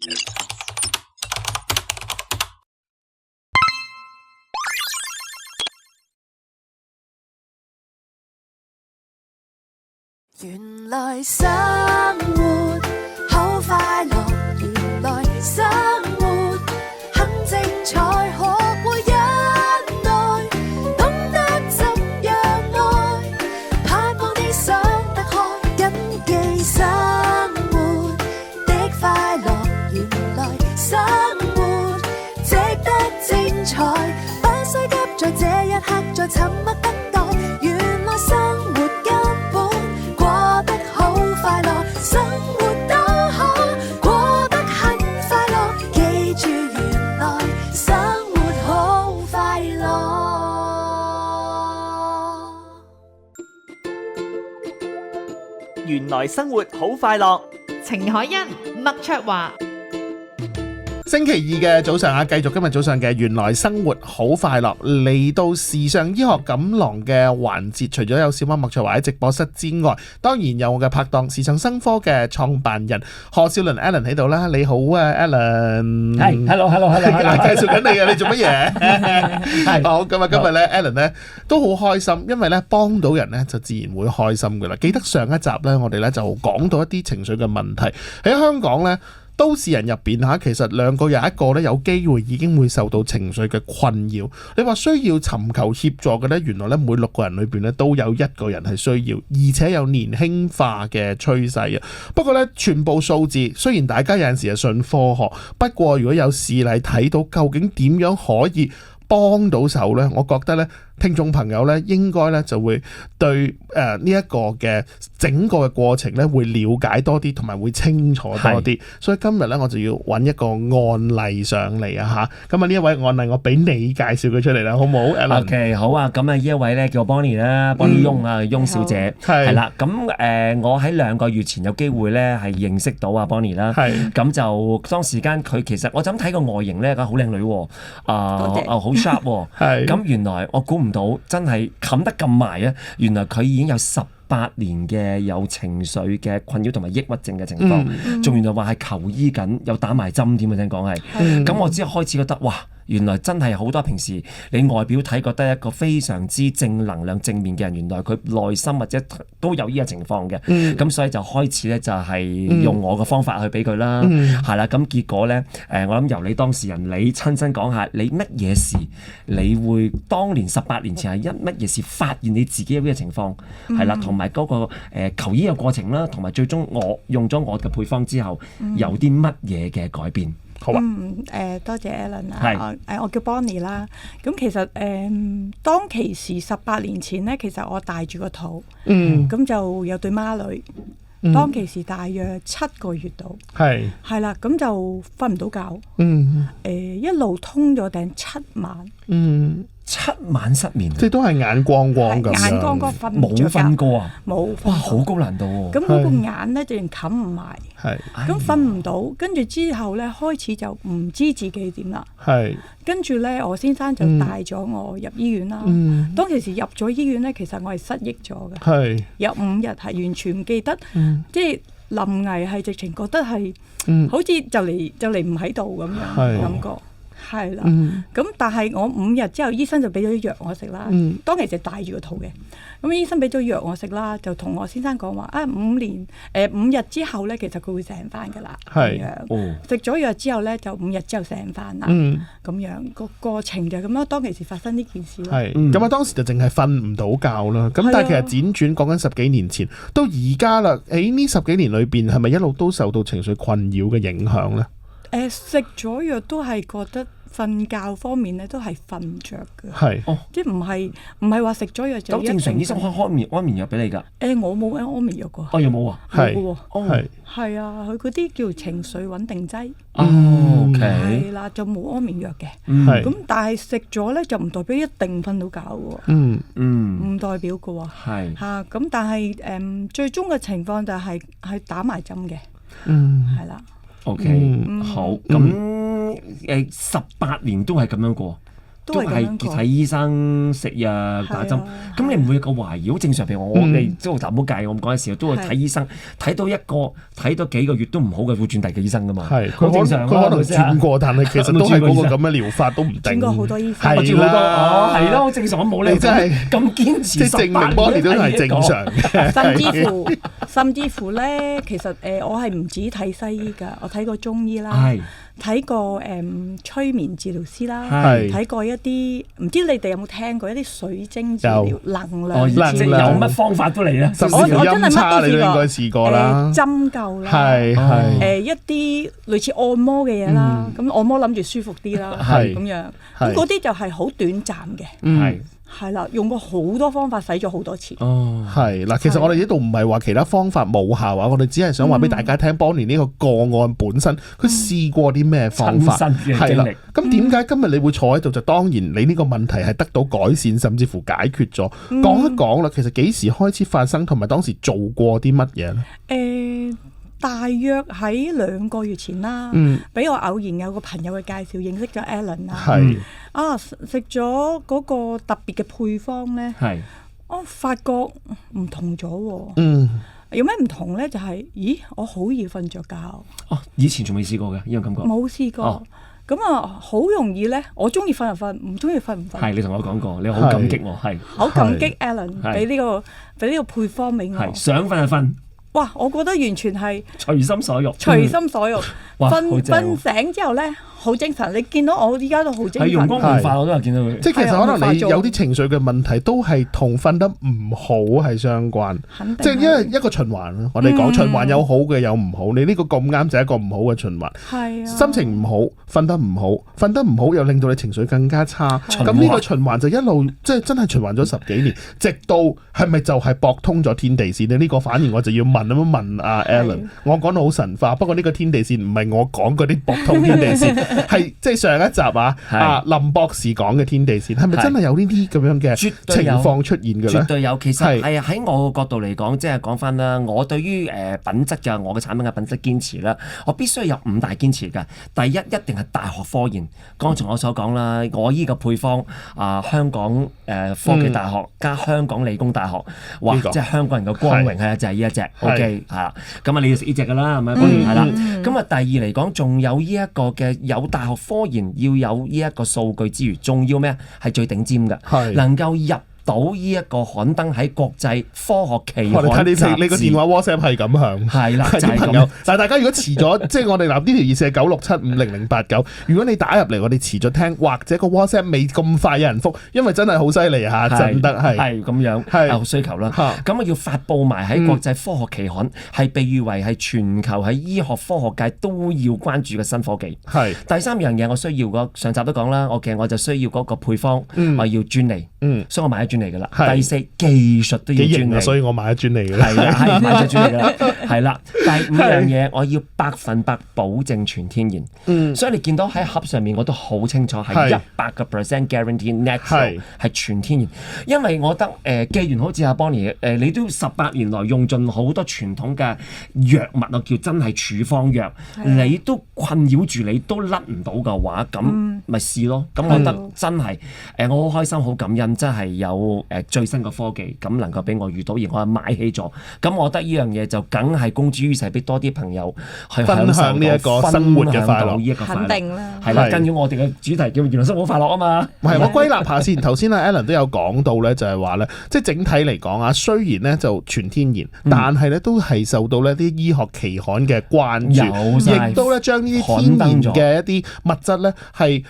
原來生活好快樂，原來生活很精彩，學會忍耐，懂得怎樣愛，盼望你想得開，謹記生活的快樂，原來生活值得精彩，不需急在這一刻再沉默等待，原來生活生活都可過得很快樂，記住原來生活好快樂。原來生活好快樂。程海欣、麥卓華。星期二嘅早上啊，繼續今日早上嘅原來生活好快樂，嚟到時尚醫學錦囊嘅環節，除咗有小貓麥卓華喺直播室之外，當然有我嘅拍檔時尚生科嘅創辦人何少麟 Alan 喺度啦。你好啊 Alan。係 ，hello， 介紹緊你啊，你做乜嘢？係好，咁啊，今日咧 Alan 咧都好開心，因為咧幫到人咧就自然會開心噶啦。記得上一集咧，我哋咧就講到一啲情緒嘅問題喺香港咧。都市人入邊嚇，其實兩個有一個咧有機會已經會受到情緒嘅困擾。你話需要尋求協助嘅咧，原來咧每6個人裏邊咧都有1個人係需要，而且有年輕化嘅趨勢啊。不過咧，全部數字雖然大家有陣時係信科學，不過如果有事例睇到究竟點樣可以幫到手咧，我覺得咧聽眾朋友咧應該咧就會對呢一個嘅整個嘅過程咧會了解多啲，同埋會清楚多啲。所以今日咧我就要揾一個案例上嚟啊嚇。咁啊呢一位案例我俾你介紹佢出嚟啦，好唔好 ？OK， 好啊。咁啊呢一位咧叫 Bonnie 啦，Bonnie 翁啊，翁小姐係啦。咁我喺2個月前有機會咧係認識到阿 Bonnie 啦。係。咁就當時間佢其實我就咁睇個外形咧，佢好靚女喎。好 sharp 喎。係。咁原來我估唔到真係冚得咁埋啊！原來佢已經有18年嘅有情緒嘅困擾同埋抑鬱症嘅情況，仲原來話係求醫緊，有打埋針添啊！聽講係。咁我之後開始覺得哇！原來真係好多平時你外表睇覺得一個非常之正能量正面嘅人，原來佢內心或者都有呢個情況嘅。咁所以就開始咧就係用我嘅方法去俾佢啦，係啦。咁結果咧我諗由你當事人你親身講下，你乜嘢事你會當年18年前係因乜嘢事發現你自己有呢個情況係啦，同埋嗰個求醫嘅過程啦，同埋最終我用咗我嘅配方之後有啲乜嘢嘅改變。好啊。多謝 Alan 啊。我叫 Bonnie 啦。咁其實當其時18年前咧，其實我帶住個肚，咁就有對孖女。當其時大約7個月度，係啦，咁就瞓唔到覺。一路通咗頂7晚。7晚失眠，即係都係眼光光咁樣，眼光光瞓唔着覺，冇瞓過啊！冇，哇，好高難度喎！咁嗰個眼咧，就連冚唔埋，咁瞓唔到，跟住之後咧，開始就唔知自己點啦。跟住咧，我先生就帶咗我入醫院啦。當其時入咗醫院咧，其實我係失憶咗嘅，有5日係完全唔記得，即係臨危係直情覺得係好似就嚟唔喺度咁樣感覺。係啦，咁但係我5日之後，醫生就俾咗啲藥我食啦。當其時帶住個肚嘅，咁醫生俾咗藥我食啦，就同我先生講話5日之後咧，其實佢會醒翻噶啦。係，食咗藥之後咧，就5日之後醒翻啦。咁樣個過程就咁樣。當其時發生呢件事咯。係，咁啊當時就淨係瞓唔到覺啦。咁但係其實輾轉講緊10幾年前到而家啦，喺呢10幾年裏邊，係咪一路都受到情緒困擾嘅影響咧？食咗藥都係覺得瞓覺方面咧都係瞓唔着嘅，即係唔係話食咗藥就。咁正常醫生開安眠藥俾你㗎？我冇安眠藥㗎。有冇啊？冇㗎。係啊，佢嗰啲叫情緒穩定劑。OK。係啦，就冇安眠藥嘅。咁但係食咗咧就唔代表一定瞓到覺㗎喎。唔代表㗎喎。係。嚇，咁但係最終嘅情況就係打埋針嘅。係啦。OK，好，咁18年都係咁樣過，都係睇醫生、食藥、打針。咁你唔會有個懷疑？好正常。譬如我哋都唔好計，我嗰陣時都會睇醫生，睇到幾個月都唔好嘅，會轉第二個醫生噶嘛。係，佢正常。佢可能轉過，但係其實都係嗰個咁嘅療法都唔定。轉過好多醫生。係啦，係咯，好正常。我冇理由真係咁堅持。即係證明Bonnie都係正常嘅。甚至乎咧，其實我係唔止睇西醫㗎，我睇過中醫啦。睇過催眠治療師啦，睇過一啲唔知你哋有冇聽過一啲水晶治療、能量治療，有乜方法都嚟啦。我真係乜都你都應該試過啦。針灸啦，一啲類似按摩嘅嘢啦，咁按摩諗住舒服啲啦，咁樣咁嗰啲就係好短暫嘅。係啦，用過好多方法，使咗好多錢。係嗱，其實我哋呢度唔係話其他方法冇效啊，我哋只係想話俾大家聽，Bonnie呢個個案本身，佢試過啲咩方法，係啦。咁點解今日你會坐喺度？就當然你呢個問題係得到改善，甚至乎解決咗。講一講啦，其實幾時開始發生，同埋當時做過啲乜嘢咧？大約喺2個月前啦，俾我偶然有個朋友嘅介紹認識咗 Alan 啦。食咗嗰個特別嘅配方咧，我發覺唔同咗喎。有咩唔同咧？就係，咦，我好易瞓着覺。以前仲未試過嘅呢個感覺。冇試過。咁好容易咧，我中意瞓就瞓，唔中意瞓唔瞓。係，你同我講過，你好感激我，係。好感激 Alan 俾呢個配方俾我。係，想瞓就瞓。哇！我覺得完全係隨心所欲，隨心所欲。瞓醒之後咧，好精神。你見到我依家都好精神。係容光煥發，我都有見到佢。即係其實可能你有啲情緒嘅問題，都係同瞓得唔好係相關。即係因為一個循環咯。我哋講循環有好嘅有唔好，你呢個咁啱就係一個唔好嘅循環。係啊。心情唔好，瞓得唔好，瞓得唔好又令到你情緒更加差。咁呢個循環就一路即係真係循環咗10幾年，直到係咪就係駁通咗天地線咧？呢個反而我就要問阿 Alan。我講到好神化，不過呢個天地線唔係我講嗰啲駁通天地線，係即係上一集林博士講嘅天地線，係咪真係有呢啲咁樣嘅情況出現嘅咧？絕對有。其實係喺我嘅角度嚟講，即係講翻啦，我對於品質嘅我嘅產品嘅品質堅持啦，我必須有5大堅持㗎。第一定係大學科研。剛才我所講啦，我依個配方香港科技大學加香港理工大學，哇！即係香港人嘅光榮係就係呢一隻。OK 係啦，咁你要食呢隻㗎啦，係咪？係啦。咁第二嚟講，仲有呢一個嘅有大學科研要有呢一個數據之餘，仲要咩？係最頂尖嘅，能夠入到呢一個刊登喺國際科學期刊雜誌。你個電話 WhatsApp 係咁響，係啦，就係朋友。但係大家如果遲咗，即係我哋嗱呢條熱線係96750089。如果你打入嚟，我哋遲咗聽，或者個 WhatsApp 未咁快有人覆，因為真係好犀利嚇，真得係咁樣有需求啦。咁啊要發佈埋喺國際科學期刊，係被譽為係全球喺醫學科學界都要關注嘅新科技。係第三樣嘢，我需要上集都講啦，我就需要嗰個配方，我要專利，所以我買咗專利噶啦。第4，技術都要專利，所以我買咗專利嘅。係買咗專利啦。係啦，第5樣嘢我要100%保證全天然。所以你見到喺盒上面我都好清楚係100% guarantee natural， 係全天然。因為我覺得既然好似阿 Bonnie 你都18年來用盡好多傳統嘅藥物啊，叫真係處方藥，你都困擾住你都甩唔到嘅話，咁咪試咯。咁我覺得真係我好開心好感恩，真係有最新嘅科技咁能夠俾我遇到，而我係買起咗。咁我覺得呢樣嘢就梗係公諸於世，俾多啲朋友去分享呢一個生活嘅快樂。肯定啦，係啦，跟住我哋嘅主題叫原來生活快樂啊嘛。係，我歸納下先。頭先阿 Alan 都有講到咧，就係話咧，即係整體嚟講啊，雖然咧就全天然，但係咧都係受到呢啲醫學期刊嘅關注，亦都咧將呢啲天然嘅一啲物質咧係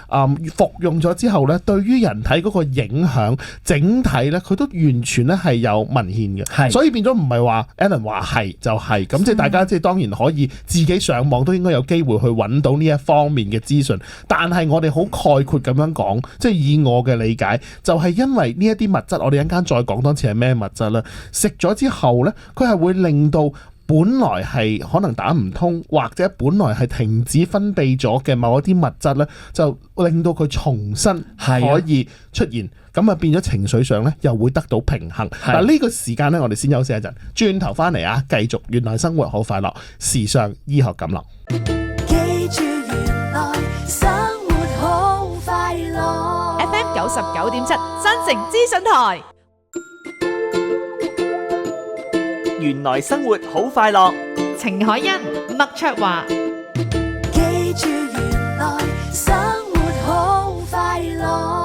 服用咗之後咧，對於人體嗰個影響整體咧，佢都完全咧係有文獻嘅，所以變咗唔係話 Alan 話係就係咁，即係大家即係當然可以自己上網都應該有機會去揾到呢一方面嘅資訊，但係我哋好概括咁樣講，即係以我嘅理解，就係因為呢一啲物質，我哋一陣間再講多次係咩物質啦，食咗之後咧，佢係會令到本來係可能打唔通，或者本來係停止分泌咗嘅某一啲物質咧，就令到佢重新可以出現，咁啊變咗情緒上咧又會得到平衡。嗱呢個時間咧，我哋先休息一陣，轉頭翻嚟啊，繼續原來生活好快樂，時尚醫學錦囊。記住原來生活好快樂。99.7新城資訊台。原來生活好快樂，程海欣、麥卓華。記住原來生活好快樂。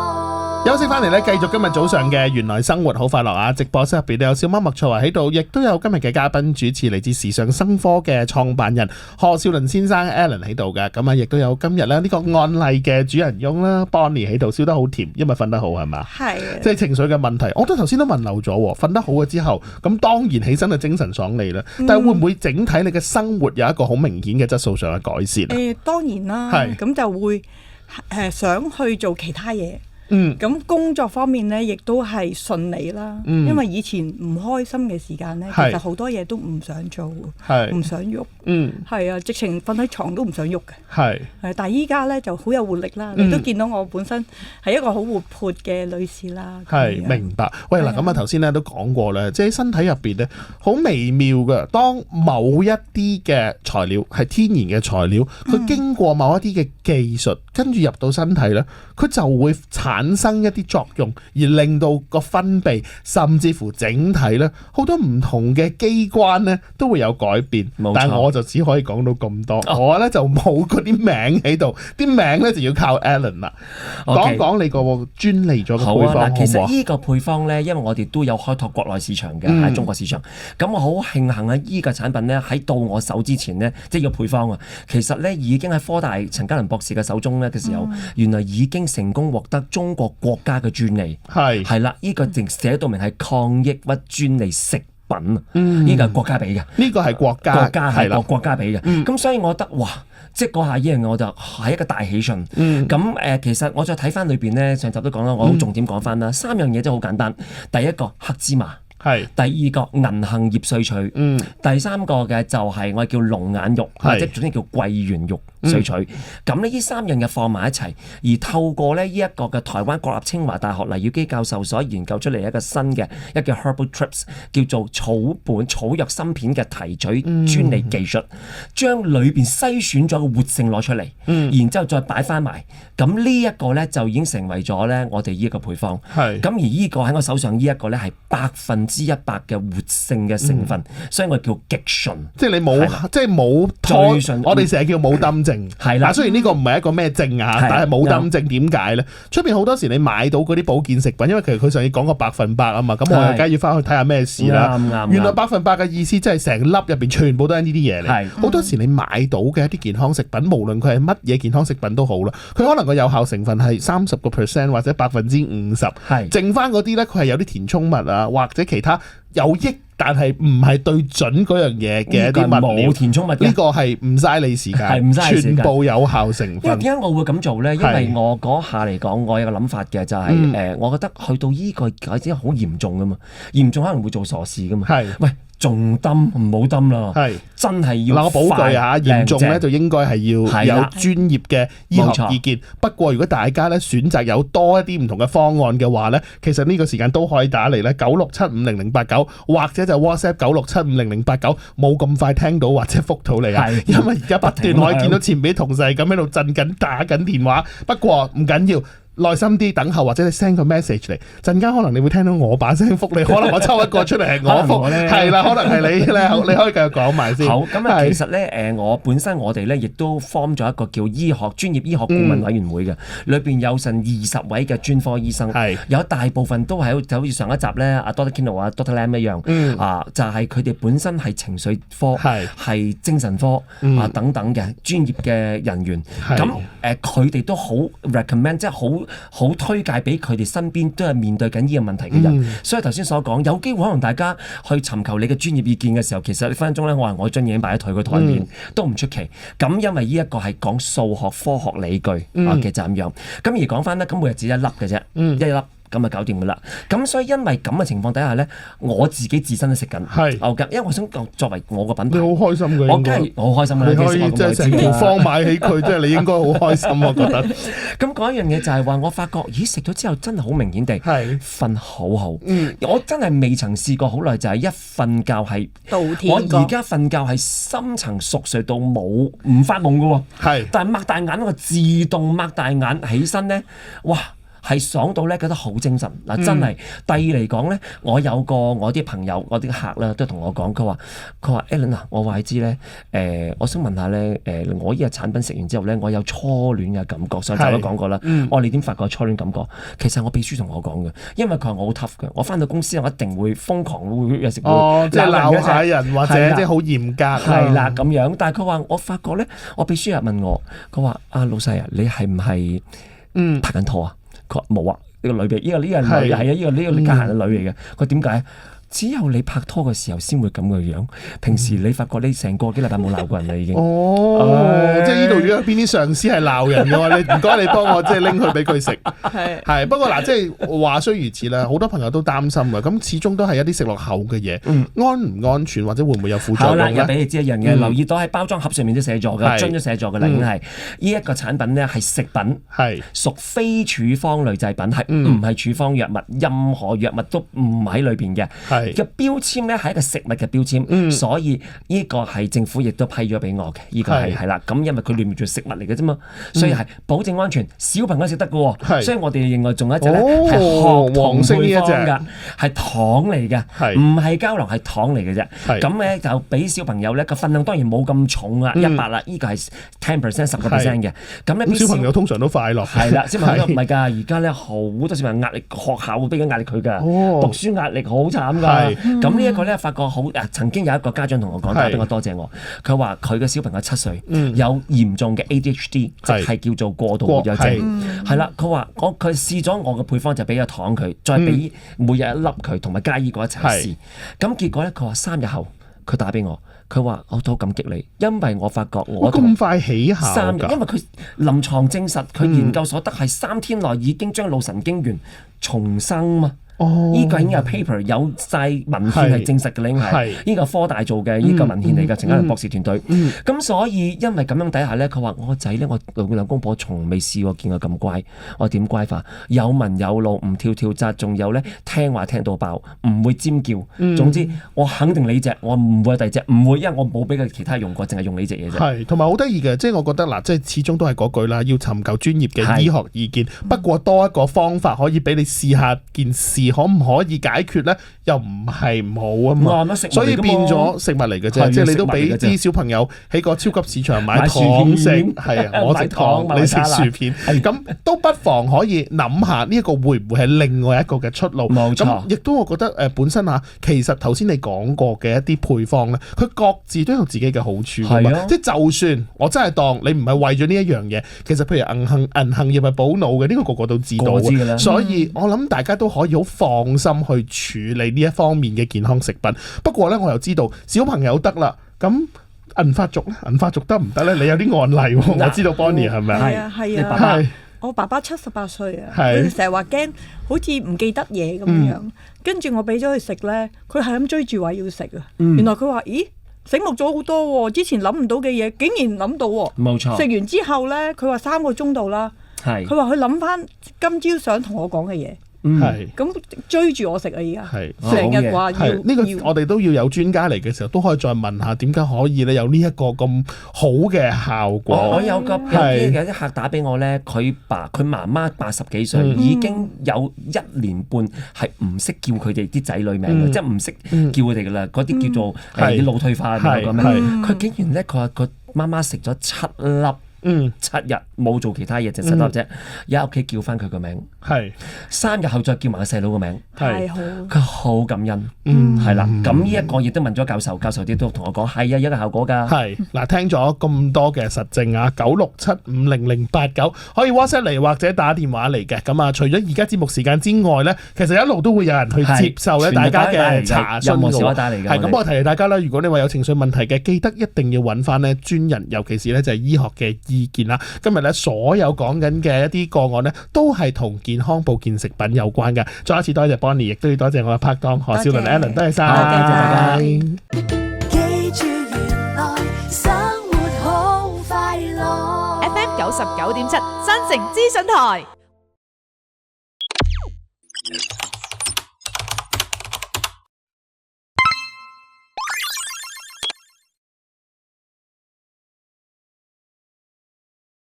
休息翻嚟咧，繼續今日早上嘅原來生活好快樂啊！直播室入邊有小貓麥卓華喺度，亦都有今日嘅嘉賓主持嚟自時尚生科嘅創辦人何少麟先生 Alan 喺度嘅。咁啊，亦都有今日咧呢個案例嘅主人翁啦 Bonnie 喺度，笑得好甜，因為瞓得好係嘛？係。即係情緒嘅問題，我都頭先都問漏咗，瞓得好咗之後，咁當然起身就精神爽利啦。但係會唔會整體你嘅生活有一個好明顯嘅質素上嘅改善啊？當然啦，咁就會想去做其他嘢。咁工作方面咧，亦都係順利啦。因為以前唔開心嘅時間咧，其實好多嘢都唔想做，唔想喐。係啊，直情瞓喺床都唔想喐嘅。但係依家咧就好有活力啦。你都見到我本身係一個好活潑嘅女士啦。明白。喂，嗱咁啊，頭先咧都講過咧，即係身體入邊咧好微妙嘅。當某一啲嘅材料係天然嘅材料，佢經過某一啲嘅技術，跟住入到身體咧，佢就會產生一啲作用，而令到個分泌甚至乎整體咧好多唔同嘅機關咧都會有改變。但係我就只可以講到咁多，我咧就冇嗰啲名喺度，啲名咧就要靠 Alan 啦。講講你個專利咗嘅配方。其實呢個配方咧，因為我哋都有開拓國內市場嘅，喺中國市場。咁我好慶幸啊！依個產品咧喺到我手之前咧，即係個配方啊，其實咧已經喺科大陳嘉麟博士嘅手中咧嘅時候，原來已經成功獲得中國國家嘅專利。係啦，呢個淨寫到明係抗抑鬱專利食品，呢個係國家俾嘅。呢個係國家係啦，國家俾嘅。咁所以我覺得哇，即係嗰下呢樣嘢我就係一個大喜訊。咁其實我再睇翻裏邊咧，上集都講啦，我好重點講翻啦，三樣嘢真係好簡單。第一個黑芝麻。第二個銀杏葉萃取，第三個嘅就係我叫龍眼肉，或者總之叫桂圓肉萃取。咁呢三樣嘢放埋一齊，而透過呢一個嘅台灣國立清華大學黎耀基教授所研究出嚟一個新嘅一個 Herbal Trips 叫做草藥芯片嘅提取專利技術，將裏邊篩選咗個活性攞出嚟，然之後再擺翻埋。咁呢一個呢，就已經成為咗呢我哋呢一個配方。咁而呢個喺我手上呢一個呢，係100%嘅活性嘅成分，所以我叫極純。即係你冇，即係冇最純。我哋成日叫冇燈症。係啦，雖然呢個唔係一個咩症啊，但係冇燈症點解咧？出邊好多時你買到嗰啲保健食品，因為其實佢上次講過100%啊嘛，咁我哋梗係要翻去睇下咩事啦。原來100%嘅意思即係成粒入邊全部都係呢啲嘢嚟。好多時你買到嘅一啲健康食品，無論佢係乜嘢健康食品都好啦，佢可能個有效成分係30%或者50%，剩翻嗰啲咧佢係有啲填充物啊，或者其他有益但係唔係對準嗰樣嘢嘅一啲物料，冇填充物，呢個係唔嘥你時間，全部有效成分。因為點解我會咁做咧？因為我嗰下嚟講，我有個諗法嘅就係我覺得去到呢個改變好嚴重噶嘛，嚴重可能會做傻事噶嘛。喂，仲抌唔好抌啦，真係要。嗱，我補句嚇，嚴重咧就應該係要有專業嘅醫學意見。不過如果大家咧選擇有多一啲唔同嘅方案嘅話咧，其實呢個時間都可以打嚟咧96750089，或者就 WhatsApp 96750089，冇咁快聽到或者覆到你啊，因為而家不斷可以見到前邊同事係咁喺度震緊打緊電話。不過唔緊要。耐心啲等候，或者你 send 個 message 嚟，陣間可能你會聽到我把聲覆你，可能我抽一個出嚟係我覆，係啦，可能係你咧，你可以繼續講埋先。好，咁啊，其實咧我本身我哋咧亦都 form 咗一個叫專業醫學顧問委員會嘅，裏邊有成20位嘅專科醫生，有大部分都係就好似上一集咧阿 Dr. Kino 啊 Dr. Lam 一樣，就係佢哋本身係情緒科、係精神科等等嘅專業嘅人員，咁佢哋都好 recommend， 即係好推介俾佢哋身邊都係面對緊呢個問題嘅人，所以頭先所講有機會可能大家去尋求你嘅專業意見嘅時候，其實你分分鐘咧，我話我將嘢擺喺台個台面都唔出奇。咁因為呢一個係講數學科學理據嘅就咁樣。咁而講翻咧，咁每日只一粒嘅啫，一粒。咁就搞掂噶啦。咁所以因為咁嘅情況底下咧，我自己自身都食緊牛筋，因為我想作為我個品牌，你好開心嘅，我梗係好開心啦。你可以即係成條方買起佢，即係你應該好開心，我覺得。咁講一樣嘢就係話，我發覺咦食咗之後真係好明顯地瞓好好。我真係未曾試過好耐，就係一瞓覺係我而家瞓覺係深層熟睡到冇唔發夢嘅喎。但係擘大眼，我自動擘大眼起身咧，哇！係爽到咧覺得好精神嗱，真係。第二嚟講咧，我有個我啲朋友，我啲客咧都同我講，佢話 Alan 啊，我話你知咧，我想問下咧，我依個產品食完之後咧，我有初戀嘅感覺，上集都講過啦。我你點發覺初戀感覺？其實我秘書同我講嘅，因為佢話我好 tough 嘅，我翻到公司我一定會瘋狂會有時會即係鬧下人或者即係好嚴格係啦咁樣。但係佢話我發覺咧，我秘書又問我，佢話老細啊，你係唔係拍緊拖啊？佢話冇啊，呢個女嘅，呢個女係啊，呢個家閒嘅女嚟嘅。佢點解？只有你拍拖嘅時候先會咁嘅樣，平時你發覺你成個幾禮拜冇鬧過人啦已經。即係呢度如果有邊啲上司係鬧人嘅話，你唔該你幫我即係拎去俾佢食。係不過嗱，即係話雖如此啦，好多朋友都擔心嘅。咁始終都係一啲食落口嘅嘢，安唔安全或者會唔會有副作用咧？好啦，又俾你知一樣嘢，留意到喺包裝盒上面都寫咗嘅，樽都寫咗嘅啦，已經係呢一個產品咧係食品，係屬非處方類製品，係唔係處方藥物，任何藥物都唔喺裏邊嘅。嘅標籤咧係一個食物嘅標籤，所以呢個係政府亦都批咗俾我嘅，呢個係啦。咁因為佢裏面做食物嚟嘅啫嘛，所以係保證安全，小朋友食得嘅喎。所以我哋另外仲有一隻咧係學童配方㗎，係糖嚟嘅，唔係膠囊，係糖嚟嘅啫。咁咧就俾小朋友咧個分量當然冇咁重啊，100啦，呢個係 10%、10%嘅。咁咧小朋友通常都快樂。係啦，小朋友唔係㗎，而家咧好多小朋友壓力，學校會俾緊壓力佢㗎，讀書壓力好慘㗎。咁呢一個咧，發覺好曾經有一個家長同我講，打俾我多謝我。佢話佢嘅小朋友7歲，有嚴重嘅 ADHD，即係叫做過度活躍症。係啦，佢話佢試咗我嘅配方，就俾咗糖佢，再俾每日1粒佢，同埋加依個一齊試。咁結果咧，佢話3日後佢打俾我，佢話我都好感激你，因為我發覺我咁快起效3日，因為佢臨床證實，佢研究所得係3天內已經將腦神經元重生嘛。呢個已經有 paper 有晒文獻係證實嘅，已經係呢個科大做嘅呢個文獻嚟嘅，陳家麟博士團隊。咁所以因為咁樣底下咧，佢話我個仔咧，我兩公婆從未試過見佢咁乖。我點乖法？有文有路，唔跳跳紮，仲有咧聽話聽到爆，唔會尖叫。總之我肯定你隻，我唔會有第二隻，唔會，因為我冇俾佢其他用過，淨係用你隻嘢啫。係，同埋好得意嘅，即係我覺得嗱，即係始終都係嗰句啦，要尋求專業嘅醫學意見。不過多一個方法可以俾你試下件事。可唔可以解決咧？又唔係唔好啊嘛，所以變咗食物嚟嘅啫，即係你都俾啲小朋友喺個超級市場買糖食，係啊，我食糖，你食薯片，咁都不妨可以諗下呢一個會唔會係另外一個嘅出路？冇錯，咁亦都我覺得本身其實頭先你講過嘅一啲配方咧，佢各自都有自己嘅好處㗎嘛。即係就算我真係當你唔係為咗呢一樣嘢，其實譬如銀杏葉係補腦嘅，呢個個個都知道，所以我諗大家都可以好放心去處理呢一方面嘅健康食品。不過咧，我又知道小朋友得啦，咁銀髮族得唔得咧？你有啲案例喎，我知道 Bonnie 係咪？係啊，我爸爸78歲啊，佢成日話驚好似唔記得嘢咁樣，跟住我俾咗佢食咧，佢係咁追住話要食啊。原來佢話咦，醒目咗好多喎，之前諗唔到嘅嘢竟然諗到喎。冇錯，食完之後咧，佢話3個鐘度啦，佢話佢諗翻今朝想同我講嘅嘢。係咁追住我食啊！而家係成日話要呢個，我哋都要有專家嚟嘅時候，都可以再問下點解可以咧有呢一個咁好嘅效果。我有啲客打俾我咧，佢媽媽80幾歲，已經有1年半係唔識叫佢哋啲仔女名嘅，即係唔識叫佢哋噶啦，嗰啲叫做啲腦退化咁樣。佢竟然咧，佢話佢媽媽食咗7粒。7日冇做其他嘢，就7粒啫。喺屋企叫翻佢個名，係3日後再叫埋個細佬個名，太好，佢好感恩。係啦。咁呢一個亦都問咗教授，教授啲都同我講係啊，有個效果㗎。係嗱，聽咗咁多嘅實證啊，96750089可以 WhatsApp 嚟或者打電話嚟嘅。咁啊，除咗而家節目時間之外咧，其實一路都會有人去接受咧大家嘅查詢嘅。係咁，我提大家啦，如果你話有情緒問題嘅，記得一定要揾翻咧專人，尤其是咧就係醫學嘅意見啦。今日咧所有講緊嘅一啲個案咧，都係同健康保健食品有關嘅。再一次多謝 Bonnie， 亦都要多謝我嘅拍檔何少麟 Alan， 多謝晒，多謝大家。記住原來生活好快樂。FM 99.7新城資訊台。